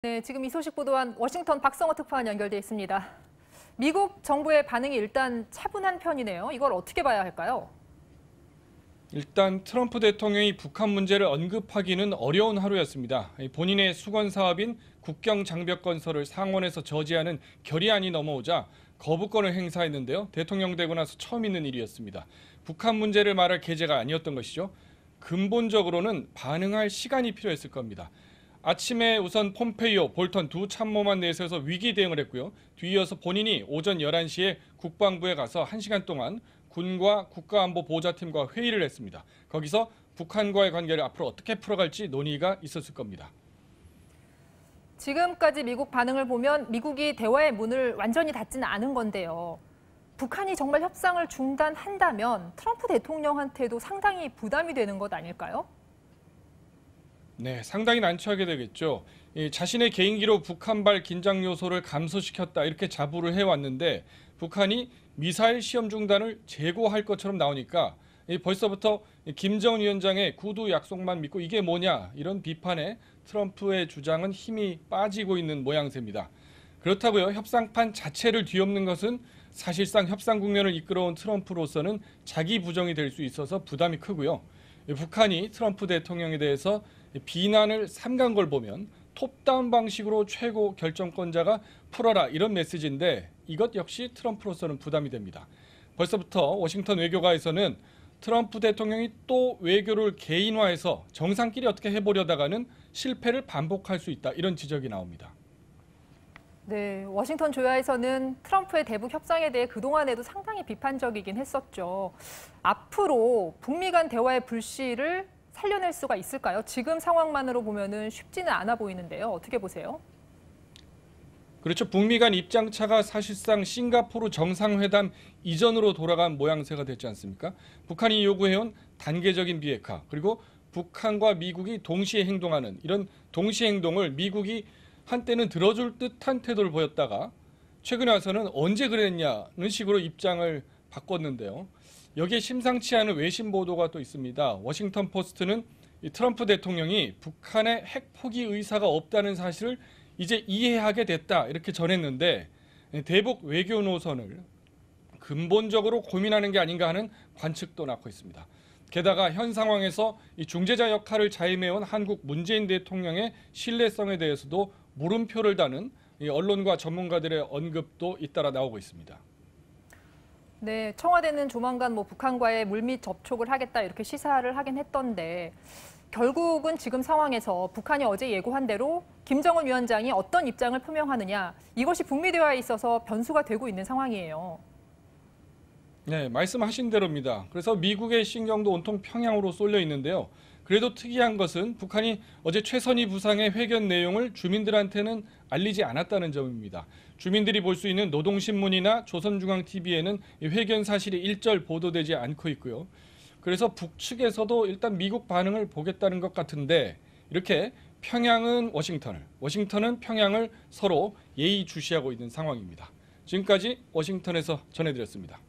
네, 지금 이 소식 보도한 워싱턴 박성호 특파원 연결돼 있습니다. 미국 정부의 반응이 일단 차분한 편이네요. 이걸 어떻게 봐야 할까요? 일단 트럼프 대통령이 북한 문제를 언급하기는 어려운 하루였습니다. 본인의 수건 사업인 국경 장벽 건설을 상원에서 저지하는 결의안이 넘어오자 거부권을 행사했는데요. 대통령 되고 나서 처음 있는 일이었습니다. 북한 문제를 말할 계제가 아니었던 것이죠. 근본적으로는 반응할 시간이 필요했을 겁니다. 아침에 우선 폼페이오, 볼턴 두 참모만 내세워서 위기 대응을 했고요. 뒤이어서 본인이 오전 11시에 국방부에 가서 1시간 동안 군과 국가안보보좌팀과 회의를 했습니다. 거기서 북한과의 관계를 앞으로 어떻게 풀어갈지 논의가 있었을 겁니다. 지금까지 미국 반응을 보면 미국이 대화의 문을 완전히 닫지는 않은 건데요. 북한이 정말 협상을 중단한다면 트럼프 대통령한테도 상당히 부담이 되는 것 아닐까요? 네, 상당히 난처하게 되겠죠. 자신의 개인기로 북한발 긴장 요소를 감소시켰다 이렇게 자부를 해왔는데 북한이 미사일 시험 중단을 재고할 것처럼 나오니까 벌써부터 김정은 위원장의 구두 약속만 믿고 이게 뭐냐 이런 비판에 트럼프의 주장은 힘이 빠지고 있는 모양새입니다. 그렇다고요. 협상판 자체를 뒤엎는 것은 사실상 협상 국면을 이끌어온 트럼프로서는 자기 부정이 될 수 있어서 부담이 크고요. 북한이 트럼프 대통령에 대해서 비난을 삼간 걸 보면 톱다운 방식으로 최고 결정권자가 풀어라 이런 메시지인데 이것 역시 트럼프로서는 부담이 됩니다. 벌써부터 워싱턴 외교가에서는 트럼프 대통령이 또 외교를 개인화해서 정상끼리 어떻게 해보려다가는 실패를 반복할 수 있다 이런 지적이 나옵니다. 네, 워싱턴 조야에서는 트럼프의 대북 협상에 대해 그동안에도 상당히 비판적이긴 했었죠. 앞으로 북미 간 대화의 불씨를 살려낼 수가 있을까요? 지금 상황만으로 보면은 쉽지는 않아 보이는데요. 어떻게 보세요? 그렇죠. 북미 간 입장차가 사실상 싱가포르 정상회담 이전으로 돌아간 모양새가 됐지 않습니까? 북한이 요구해온 단계적인 비핵화 그리고 북한과 미국이 동시에 행동하는 이런 동시 행동을 미국이 한때는 들어줄 듯한 태도를 보였다가 최근에 와서는 언제 그랬냐는 식으로 입장을 바꿨는데요. 여기에 심상치 않은 외신 보도가 또 있습니다. 워싱턴 포스트는 트럼프 대통령이 북한의 핵 포기 의사가 없다는 사실을 이제 이해하게 됐다 이렇게 전했는데 대북 외교 노선을 근본적으로 고민하는 게 아닌가 하는 관측도 낳고 있습니다. 게다가 현 상황에서 이 중재자 역할을 자임해온 한국 문재인 대통령의 신뢰성에 대해서도 물음표를 다는 언론과 전문가들의 언급도 잇따라 나오고 있습니다. 네, 청와대는 조만간 북한과의 물밑 접촉을 하겠다 이렇게 시사를 하긴 했던데 결국은 지금 상황에서 북한이 어제 예고한 대로 김정은 위원장이 어떤 입장을 표명하느냐 이것이 북미 대화에 있어서 변수가 되고 있는 상황이에요. 네, 말씀하신 대로입니다. 그래서 미국의 신경도 온통 평양으로 쏠려 있는데요. 그래도 특이한 것은 북한이 어제 최선희 부상의 회견 내용을 주민들한테는 알리지 않았다는 점입니다. 주민들이 볼 수 있는 노동신문이나 조선중앙TV에는 회견 사실이 일절 보도되지 않고 있고요. 그래서 북측에서도 일단 미국 반응을 보겠다는 것 같은데 이렇게 평양은 워싱턴을, 워싱턴은 평양을 서로 예의주시하고 있는 상황입니다. 지금까지 워싱턴에서 전해드렸습니다.